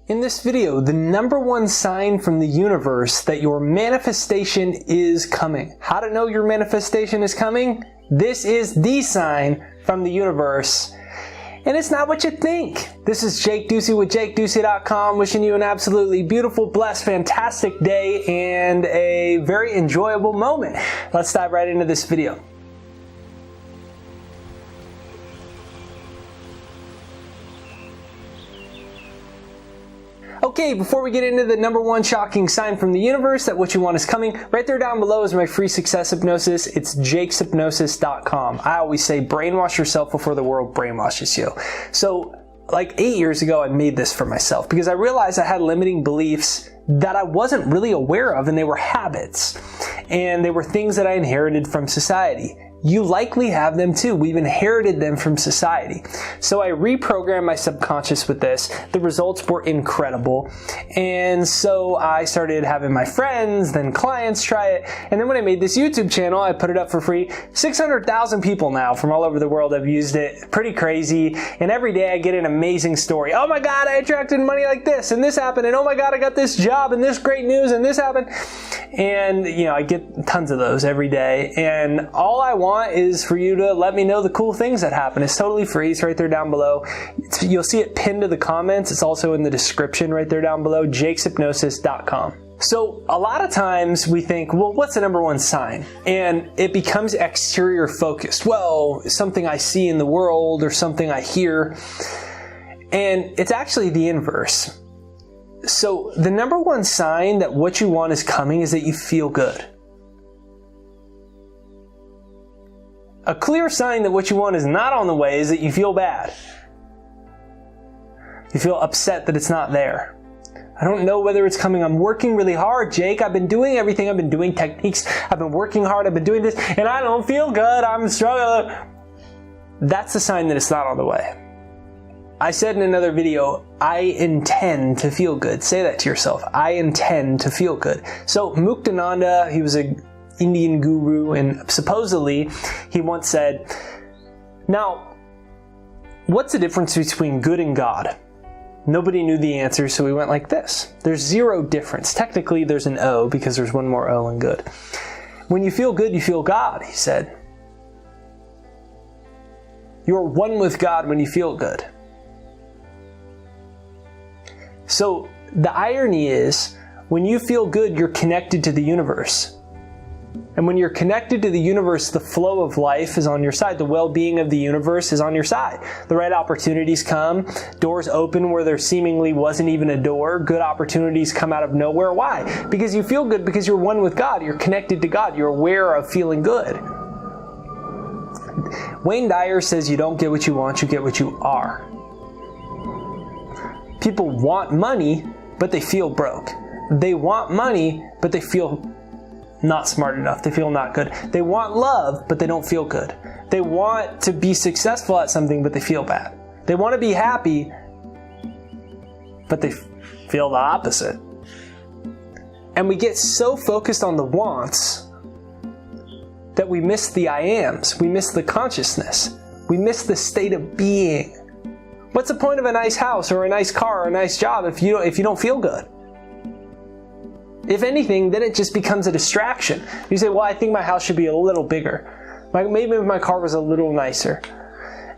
In this video, the #1 sign from the universe that your manifestation is coming. How to know your manifestation is coming? This is the sign from the universe. And it's not what you think. This is Jake Ducey with JakeDucey.com, wishing you an absolutely beautiful, blessed, fantastic day and a very enjoyable moment. Let's dive right into this video. Okay, before we get into the #1 shocking sign from the universe that what you want is coming, right there down below is my free success hypnosis. It's jakeshypnosis.com. I always say brainwash yourself before the world brainwashes you. So, like 8 years ago, I made this for myself because I realized I had limiting beliefs that I wasn't really aware of, and they were habits. And they were things that I inherited from society. You likely have them too. We've inherited them from society. So I reprogrammed my subconscious with this. The results were incredible. And so I started having my friends, then clients try it. And then when I made this YouTube channel, I put it up for free. 600,000 people now from all over the world have used it. Pretty crazy. And every day I get an amazing story. Oh my God, I attracted money like this, and this happened. And oh my God, I got this job, and this great news, and this happened. And you know, I get tons of those every day. And all I want is for you to let me know the cool things that happen. It's totally free. It's right there down below. You'll see it pinned to the comments. It's also in the description right there down below, jakeshypnosis.com. So a lot of times we think, well, what's the #1 sign? And it becomes exterior focused. Well, something I see in the world or something I hear. And it's actually the inverse. So the #1 sign that what you want is coming is that you feel good. A clear sign that what you want is not on the way is that you feel bad. You feel upset that it's not there. I don't know whether it's coming. I'm working really hard, Jake. I've been doing everything. I've been doing techniques. I've been working hard. I've been doing this, and I don't feel good. I'm struggling. That's the sign that it's not on the way. I said in another video, I intend to feel good. Say that to yourself. I intend to feel good. So Muktananda, he was an Indian guru, and supposedly he once said, now, what's the difference between good and God? Nobody knew the answer, so we went like this. There's zero difference. Technically, there's an O because there's one more O in good. When you feel good, you feel God, he said. You're one with God when you feel good. So the irony is, when you feel good, you're connected to the universe. And when you're connected to the universe, the flow of life is on your side. The well-being of the universe is on your side. The right opportunities come. Doors open where there seemingly wasn't even a door. Good opportunities come out of nowhere. Why? Because you feel good, because you're one with God. You're connected to God. You're aware of feeling good. Wayne Dyer says you don't get what you want, you get what you are. People want money, but they feel broke. They want money, but they feel not smart enough. They feel not good. They want love, but they don't feel good. They want to be successful at something, but they feel bad. They want to be happy, but they feel the opposite. And we get so focused on the wants that we miss the I ams. We miss the consciousness. We miss the state of being. What's the point of a nice house or a nice car or a nice job if you don't feel good? If anything, then it just becomes a distraction. You say, well, I think my house should be a little bigger. Maybe if my car was a little nicer.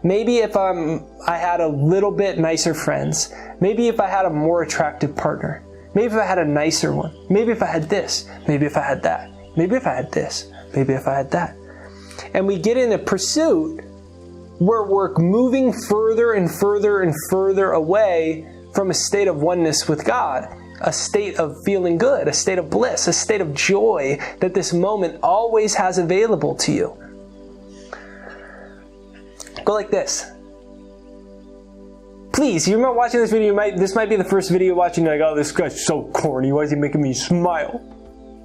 Maybe if I had a little bit nicer friends. Maybe if I had a more attractive partner. Maybe if I had a nicer one. Maybe if I had this. Maybe if I had that. Maybe if I had this. Maybe if I had that. And we get in a pursuit where we're moving further and further and further away from a state of oneness with God. A state of feeling good, a state of bliss, a state of joy that this moment always has available to you. Go like this. Please, you're not watching this video, this might be the first video watching, like, oh, this guy's so corny, why is he making me smile?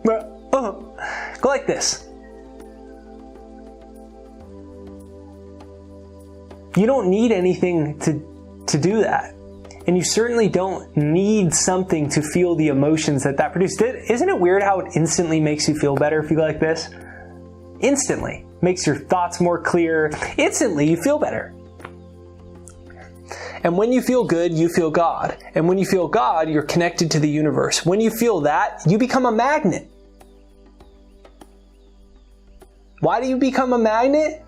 Go like this. You don't need anything to do that. And you certainly don't need something to feel the emotions that produced. Isn't it weird how it instantly makes you feel better if you go like this? Instantly. Makes your thoughts more clear. Instantly, you feel better. And when you feel good, you feel God. And when you feel God, you're connected to the universe. When you feel that, you become a magnet. Why do you become a magnet?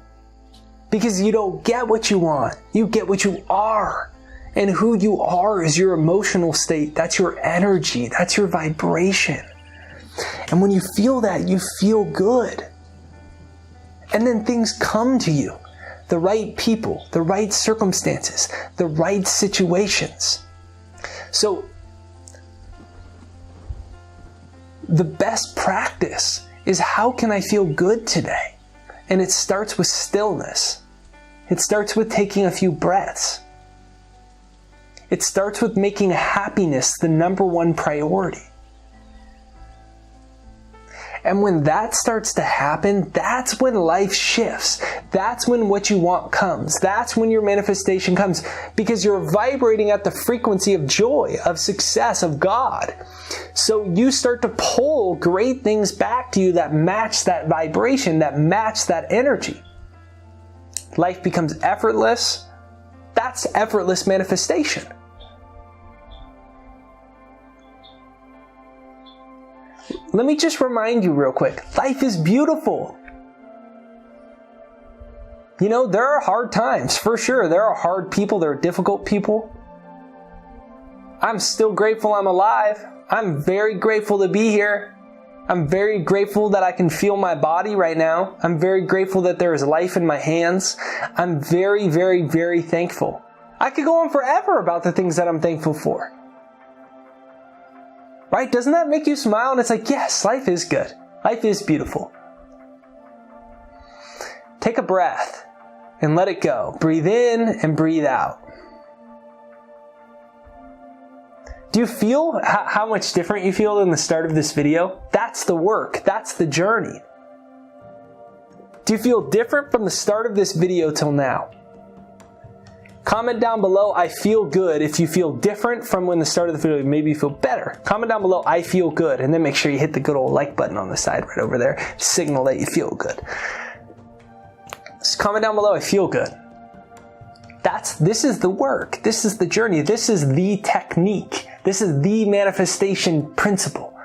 Because you don't get what you want. You get what you are. And who you are is your emotional state. That's your energy. That's your vibration. And when you feel that, you feel good. And then things come to you. The right people, the right circumstances, the right situations. So, the best practice is, how can I feel good today? And it starts with stillness. It starts with taking a few breaths. It starts with making happiness the number one priority. And when that starts to happen, that's when life shifts. That's when what you want comes. That's when your manifestation comes, because you're vibrating at the frequency of joy, of success, of God. So you start to pull great things back to you that match that vibration, that match that energy. Life becomes effortless. That's effortless manifestation. Let me just remind you real quick, life is beautiful. You know, there are hard times, for sure. There are hard people, there are difficult people. I'm still grateful I'm alive. I'm very grateful to be here. I'm very grateful that I can feel my body right now. I'm very grateful that there is life in my hands. I'm very, very, very thankful. I could go on forever about the things that I'm thankful for. Right? Doesn't that make you smile? And it's like, yes, life is good. Life is beautiful. Take a breath and let it go. Breathe in and breathe out. Do you feel how much different you feel than the start of this video? That's the work. That's the journey. Do you feel different from the start of this video till now? Comment down below, I feel good, if you feel different from when the start of the video. Maybe you feel better. Comment down below, I feel good, and then make sure you hit the good old like button on the side right over there. Signal that you feel good. Just comment down below, I feel good. This is the work. This is the journey. This is the technique. This is the manifestation principle.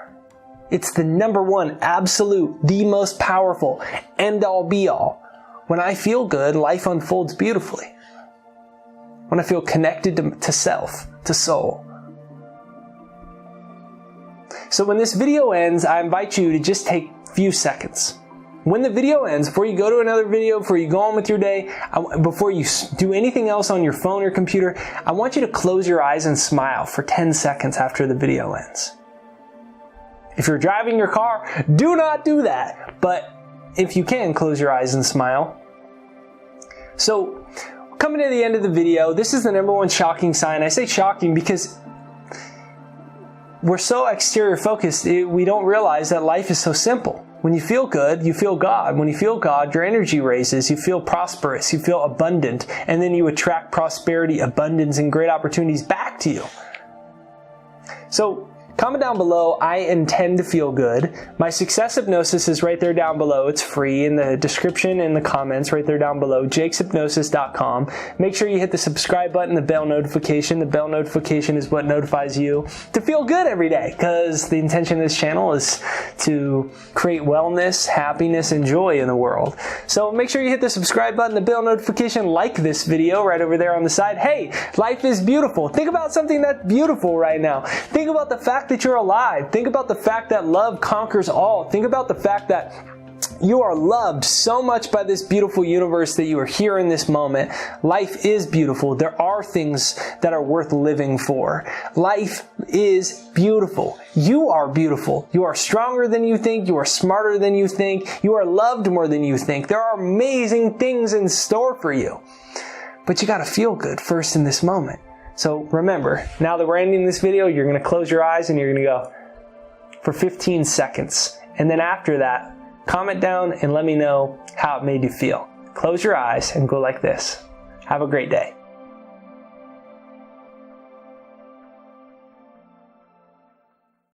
It's the number one, absolute, the most powerful, end all be all. When I feel good, life unfolds beautifully. When I feel connected to self, to soul. So when this video ends, I invite you to just take a few seconds. When the video ends, before you go to another video, before you go on with your day, before you do anything else on your phone or computer, I want you to close your eyes and smile for 10 seconds after the video ends. If you're driving your car, do not do that. But if you can, close your eyes and smile. So, coming to the end of the video, this is the number one shocking sign. I say shocking because we're so exterior focused, we don't realize that life is so simple. When you feel good, you feel God. When you feel God, your energy raises, you feel prosperous, you feel abundant, and then you attract prosperity, abundance, and great opportunities back to you. So, comment down below, I intend to feel good. My success hypnosis is right there down below. It's free in the description and the comments right there down below, jakeshypnosis.com. Make sure you hit the subscribe button, the bell notification. The bell notification is what notifies you to feel good every day, because the intention of this channel is to create wellness, happiness, and joy in the world. So make sure you hit the subscribe button, the bell notification, like this video right over there on the side. Hey, life is beautiful. Think about something that's beautiful right now. Think about the fact that you're alive. Think about the fact that love conquers all. Think about the fact that you are loved so much by this beautiful universe that you are here in this moment. Life is beautiful. There are things that are worth living for. Life is beautiful. You are beautiful. You are stronger than you think. You are smarter than you think. You are loved more than you think. There are amazing things in store for you. But you got to feel good first in this moment. So remember, now that we're ending this video, you're going to close your eyes and you're going to go for 15 seconds. And then after that, comment down and let me know how it made you feel. Close your eyes and go like this. Have a great day.